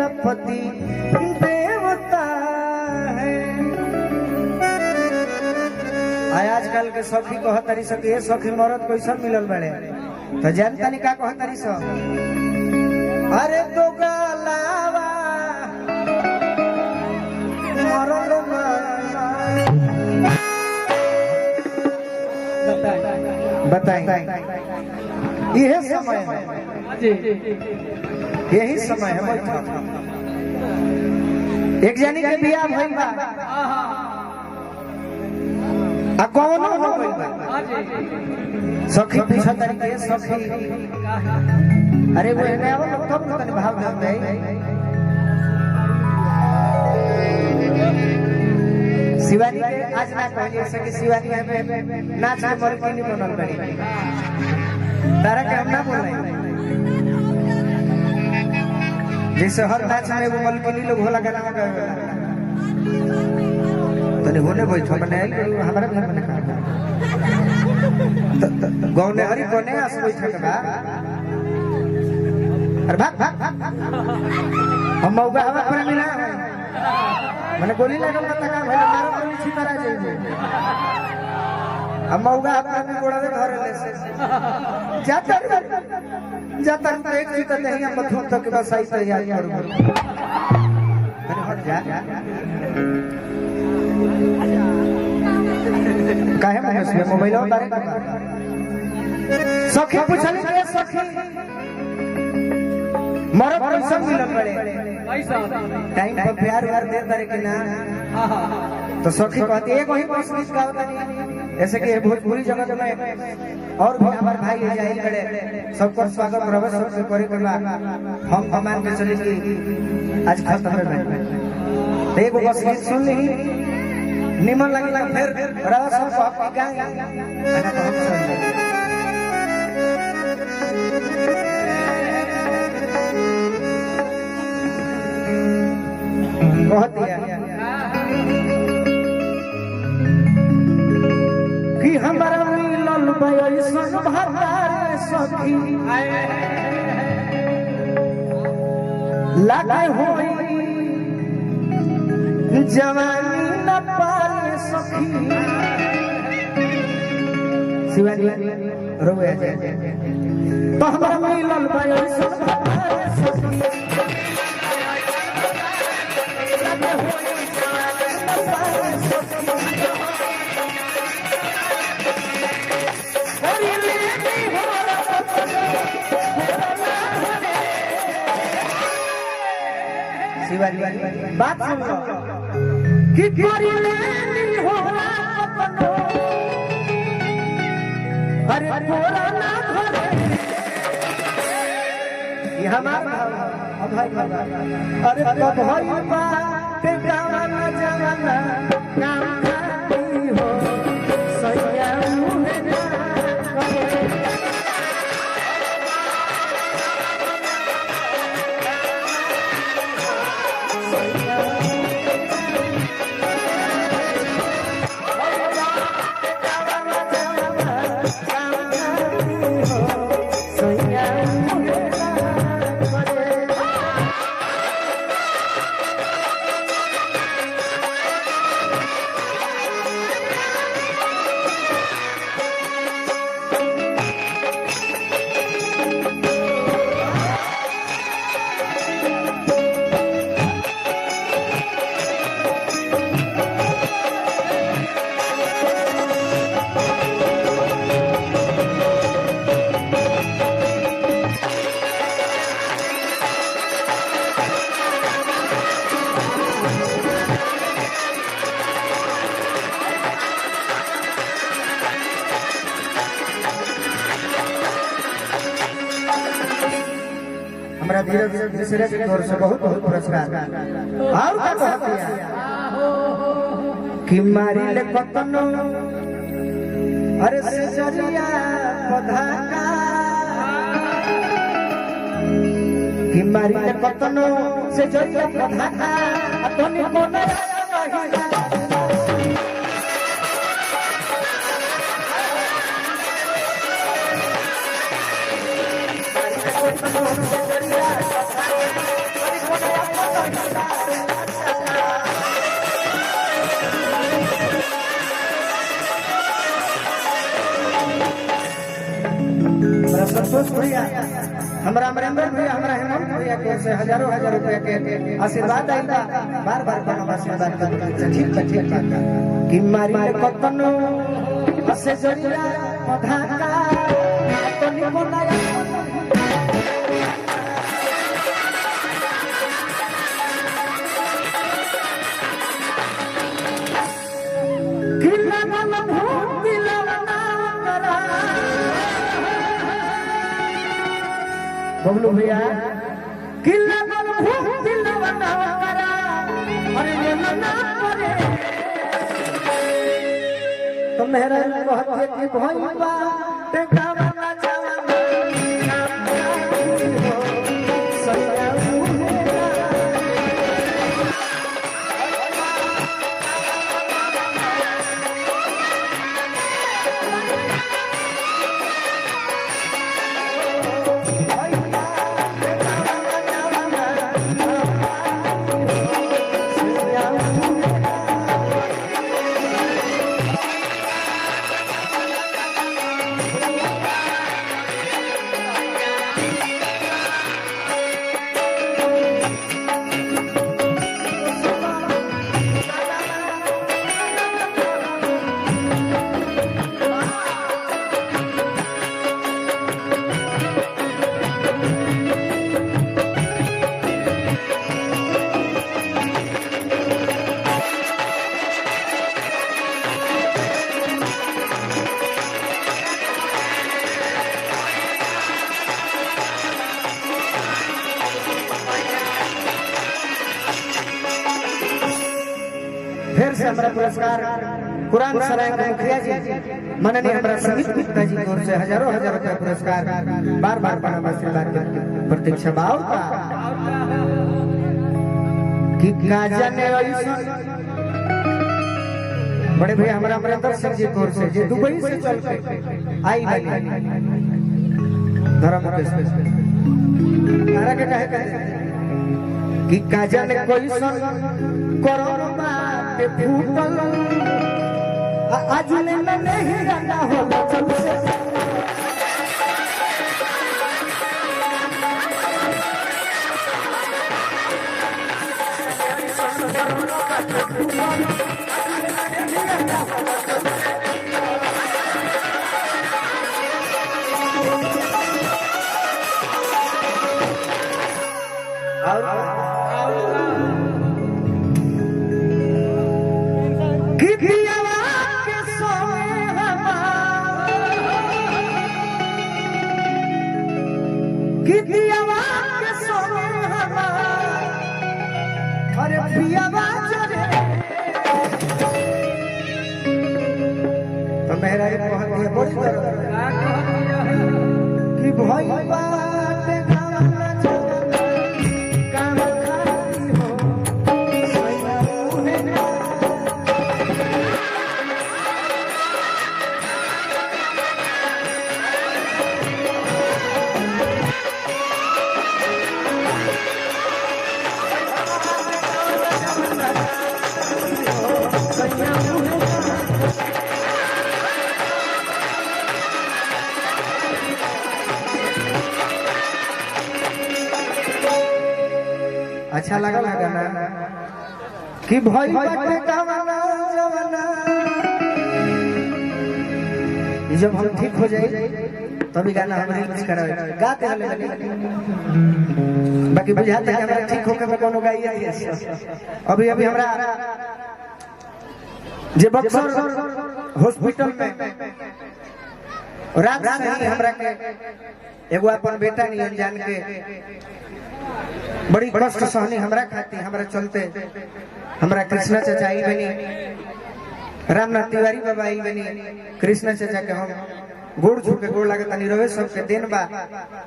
मेरा पति देवता है। आजकल के सखी कह तारी सके ये सखी मरद कैसन मिलल बड़े तो जानता नहीं का कह तारी सो अरे तो गलावा मरल बताएं यही समय है यही समय है। एक जानी के बियाह भइल बा आ कौनो हो गइल बा सखी पूछा तरीके सखी अरे वो ने आवो तब न तने भाव दे दे शिवानी के आज ना कहली से कि शिवानी में नाच के मलकिनी बनल बड़ी तारा के हम ना बोल रहे जैसे हर नाच में वो मलकिनी लोग होला गाना गावे तने होने बैठो मने हमारा घर में खा गौने हरी कोने आस बैठा के बा अरे भाग भाग हम मौका हवा पर मिला मने गोली लागल पता का भले मारो गोली छिपरा जाइए हम मौका हवा में गोड़ा दे धरे ले से जाता तो एक चीज नहीं हम मथुन तक बस आई तैयार करूं अरे हट जा काहे में से मोबाइल उतारे सखी पूछली के सखी मरद कैसा मिलन बड़े पैसा टाइम पर प्यार कर दे तारे के ना तो सखी कहती एक वही कोशिश गाओ तनी ऐसे कि भोजपुरी जगत में और भी हमारे भाई जाहिल बड़े सबको स्वागत रवे सबसे करे के बाद हम मान के चले कि आज खत्म है एक बस गीत सुन ली निमन लगला फिर रवा सब आपकी गाएं ana तो बहुत दिया कि हमारा मिलल बयसन भतार सखी लागे होई जवानी न पाए सखी शिवानी रोए तो हमारा मिलल बयसन भतार सखी लागे होई जवानी न पाए सखी शिवाजी बात सुन लो कि कोरी लेनी होला अपनो अरे कोरा ना घरे ये हमारा भाई अरे तो भाई बात गाना जवाना काम करती हो सैया मुहे ना हमारा धीरज मिश्रा की ओर से बहुत बहुत पुरस्कार और का कहती है कि मारी ले कतनो अरे से जरिया पधाका कि मारी ले कतनो से जरिया पधाका तोनी कोना नहीं संतोष भैया हमरा अमरेंद्र भैया हमरा हेमंत भैया के से हजारों हजार रुपया के आशीर्वाद आइला बार बार बनवा आशीर्वाद कर ठीक कि मारी कतनो हसे जरिया पधा का तो निकोला बबलू भैया किला मन भूख दिलवना करा अरे ये मना करे तो मेरा कहते कि भईबा टेका वाला जवाना सैया फिर से हमारा पुरस्कार कुरान सराय के मुखिया जी माननीय हमारा समित गुप्ता जी की ओर से हजारों हजार रुपया पुरस्कार बार बार पाना आशीर्वाद की प्रतीक्षा भाव का कि काजा ने बड़े भैया हमारा अमरेंद्र सिंह जी की ओर से जो दुबई से चल के आई धर्म के कहे कि काजा ने कोई कोरोना पे फूटल आज ने नहीं रंगा होला जब से अरे प्रिया तो मेरा ये बहुत ही बड़ी कि भाई बात काम खाती हो अच्छा लगा गाना कि भाई बाटे गाना जवाना जब हम ठीक हो जाए तभी गाना हम रिलीज करावे गाते हले बाकी बुझाते हैं हमरा ठीक होके में कोनो गाइए अभी अभी हमरा जे बक्सर हॉस्पिटल में रात से हमरा के एगो अपन बेटा नहीं जान के बड़ी कष्ट सहनी हमरा खाती हमरा चलते हमरा कृष्णा चाचा आई बनी रामनाथ तिवारी बाबा आई बनी कृष्णा चाचा के हम गोड़ छू के गोड़ लागत नहीं रहे सबके दिन बा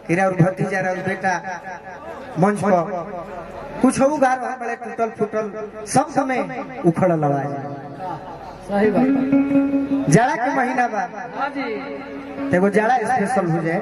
हीरा और भतीजा और बेटा मंच पर कुछ हो गा रहा बड़े टूटल फूटल सब समय उखड़ल आवाज सही बात जाड़ा के महीना बा हां जी एगो जाड़ा स्पेशल हो जाए